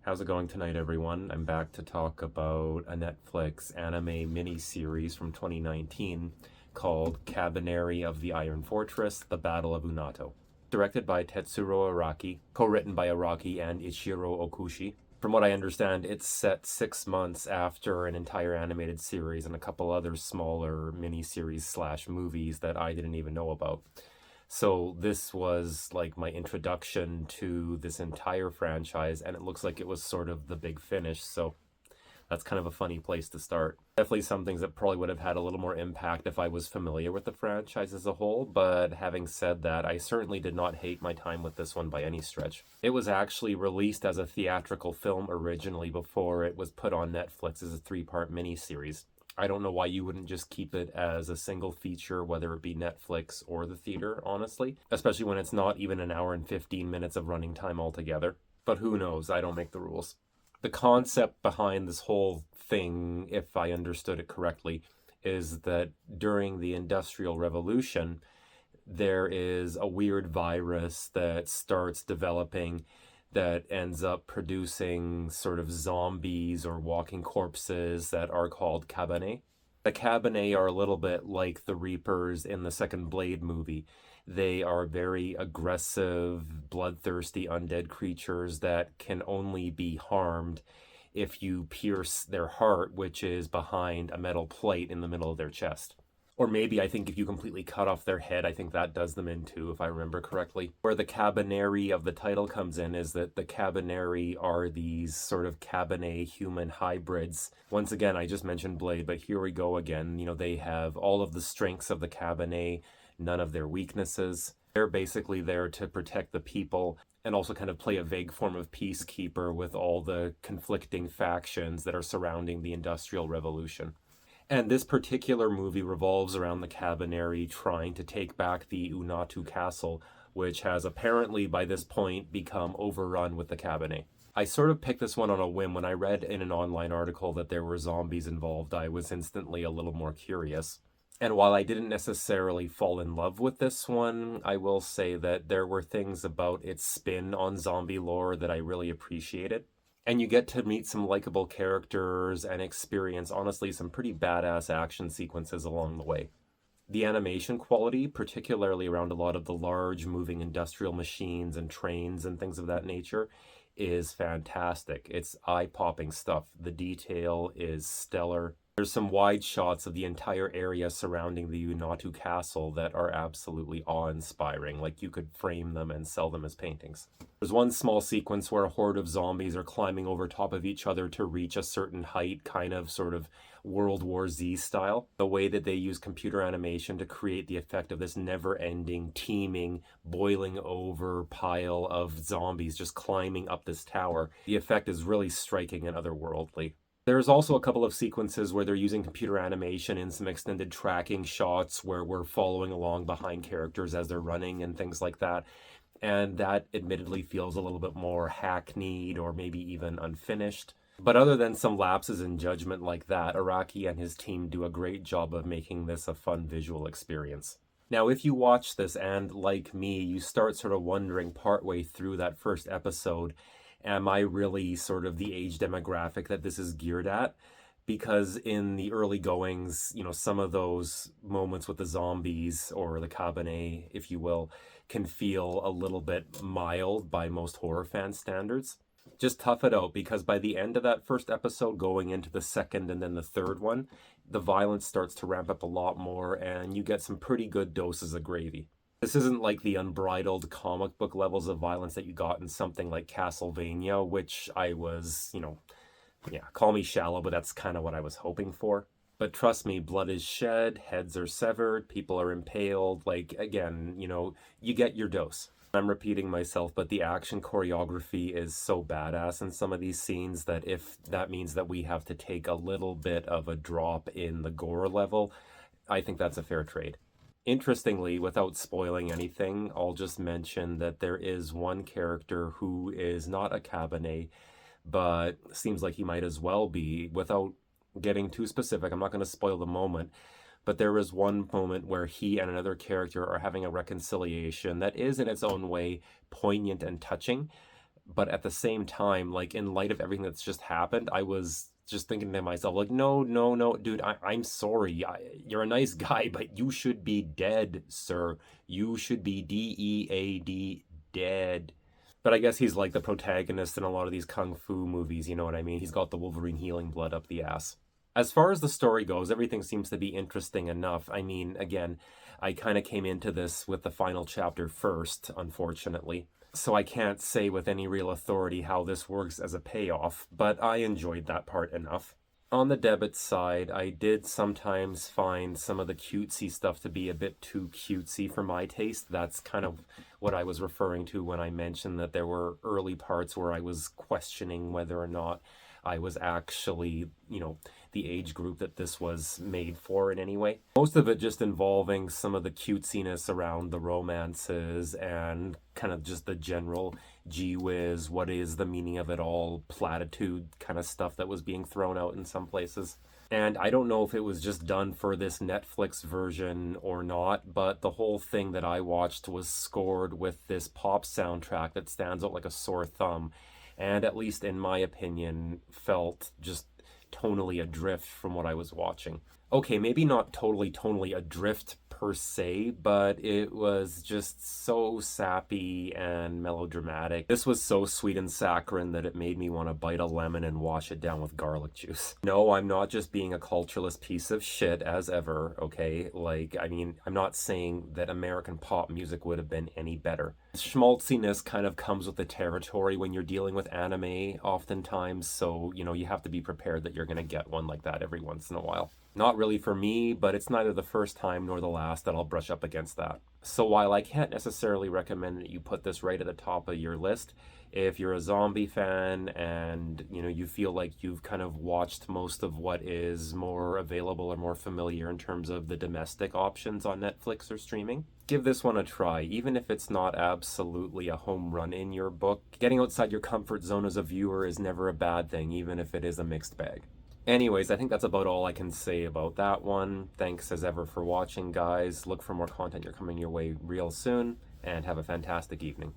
How's it going tonight, everyone? I'm back to talk about a Netflix anime miniseries from 2019 called Kabaneri of the Iron Fortress, The Battle of Unato. Directed by Tetsuro Araki, co-written by Araki and Ichiro Okushi. From what I understand, it's set 6 months after an entire animated series and a couple other smaller miniseries slash movies that I didn't even know about. So this was like my introduction to this entire franchise, and it looks like it was sort of the big finish, so that's kind of a funny place to start. Definitely some things that probably would have had a little more impact if I was familiar with the franchise as a whole, but having said that, I certainly did not hate my time with this one by any stretch. It was actually released as a theatrical film originally before it was put on Netflix as a 3-part miniseries. I don't know why you wouldn't just keep it as a single feature, whether it be Netflix or the theater, honestly. Especially when it's not even an hour and 15 minutes of running time altogether. But who knows, I don't make the rules. The concept behind this whole thing, if I understood it correctly, is that during the Industrial Revolution, there is a weird virus that starts developing that ends up producing sort of zombies or walking corpses that are called Kabaneri. The Kabaneri are a little bit like the Reapers in the second Blade movie. They are very aggressive, bloodthirsty undead creatures that can only be harmed if you pierce their heart, which is behind a metal plate in the middle of their chest. Or maybe I think if you completely cut off their head, I think that does them in too, if I remember correctly. Where the Kabaneri of the title comes in is that the Kabaneri are these sort of Cabernet human hybrids. Once again, I just mentioned Blade, but here we go again. You know, they have all of the strengths of the Cabernet, none of their weaknesses. They're basically there to protect the people and also kind of play a vague form of peacekeeper with all the conflicting factions that are surrounding the Industrial Revolution. And this particular movie revolves around the Kabaneri trying to take back the Unato castle, which has apparently by this point become overrun with the Kabaneri. I sort of picked this one on a whim. When I read in an online article that there were zombies involved, I was instantly a little more curious. And while I didn't necessarily fall in love with this one, I will say that there were things about its spin on zombie lore that I really appreciated. And you get to meet some likable characters and experience, honestly, some pretty badass action sequences along the way. The animation quality, particularly around a lot of the large moving industrial machines and trains and things of that nature, is fantastic. It's eye-popping stuff. The detail is stellar. There's some wide shots of the entire area surrounding the Unato castle that are absolutely awe-inspiring, like you could frame them and sell them as paintings. There's one small sequence where a horde of zombies are climbing over top of each other to reach a certain height, kind of sort of World War Z style. The way that they use computer animation to create the effect of this never-ending, teeming, boiling over pile of zombies just climbing up this tower. The effect is really striking and otherworldly. There's also a couple of sequences where they're using computer animation in some extended tracking shots where we're following along behind characters as they're running and things like that. And that admittedly feels a little bit more hackneyed or maybe even unfinished. But other than some lapses in judgment like that, Araki and his team do a great job of making this a fun visual experience. Now, if you watch this and, like me, you start sort of wondering partway through that first episode, am I really sort of the age demographic that this is geared at? Because in the early goings, you know, some of those moments with the zombies or the Kabaneri, if you will, can feel a little bit mild by most horror fan standards. Just tough it out, because by the end of that first episode, going into the second and then the third one, the violence starts to ramp up a lot more and you get some pretty good doses of gravy. This isn't like the unbridled comic book levels of violence that you got in something like Castlevania, which I was, call me shallow, but that's kind of what I was hoping for. But trust me, blood is shed, heads are severed, people are impaled. Like, again, you get your dose. I'm repeating myself, but the action choreography is so badass in some of these scenes that if that means that we have to take a little bit of a drop in the gore level, I think that's a fair trade. Interestingly, without spoiling anything, I'll just mention that there is one character who is not a Kabaneri, but seems like he might as well be. Without getting too specific, I'm not going to spoil the moment, but there is one moment where he and another character are having a reconciliation that is in its own way poignant and touching, But at the same time, like, in light of everything that's just happened, I was just thinking to myself, like, no, no, no, dude, I'm sorry. You're a nice guy, but you should be dead, sir. You should be dead, dead. But I guess he's like the protagonist in a lot of these kung fu movies, you know what I mean? He's got the Wolverine healing blood up the ass. As far as the story goes, everything seems to be interesting enough. I mean, again, I kind of came into this with the final chapter first, unfortunately. So I can't say with any real authority how this works as a payoff, but I enjoyed that part enough. On the debit side, I did sometimes find some of the cutesy stuff to be a bit too cutesy for my taste. That's kind of what I was referring to when I mentioned that there were early parts where I was questioning whether or not I was actually, the age group that this was made for in any way. Most of it just involving some of the cutesiness around the romances and kind of just the general gee whiz, what is the meaning of it all, platitude kind of stuff that was being thrown out in some places. And I don't know if it was just done for this Netflix version or not, but the whole thing that I watched was scored with this pop soundtrack that stands out like a sore thumb, and at least in my opinion, felt just tonally adrift from what I was watching. Okay, maybe not tonally adrift per se, but it was just so sappy and melodramatic. This was so sweet and saccharine that it made me want to bite a lemon and wash it down with garlic juice. No, I'm not just being a culturalist piece of shit as ever, okay? I'm not saying that American pop music would have been any better. Schmaltziness kind of comes with the territory when you're dealing with anime oftentimes, so, you have to be prepared that you're going to get one like that every once in a while. Not really for me, but it's neither the first time nor the last that I'll brush up against that. So while I can't necessarily recommend that you put this right at the top of your list, if you're a zombie fan and, you feel like you've kind of watched most of what is more available or more familiar in terms of the domestic options on Netflix or streaming, give this one a try. Even if it's not absolutely a home run in your book, getting outside your comfort zone as a viewer is never a bad thing, even if it is a mixed bag. Anyways, I think that's about all I can say about that one. Thanks as ever for watching, guys. Look for more content coming your way real soon, and have a fantastic evening.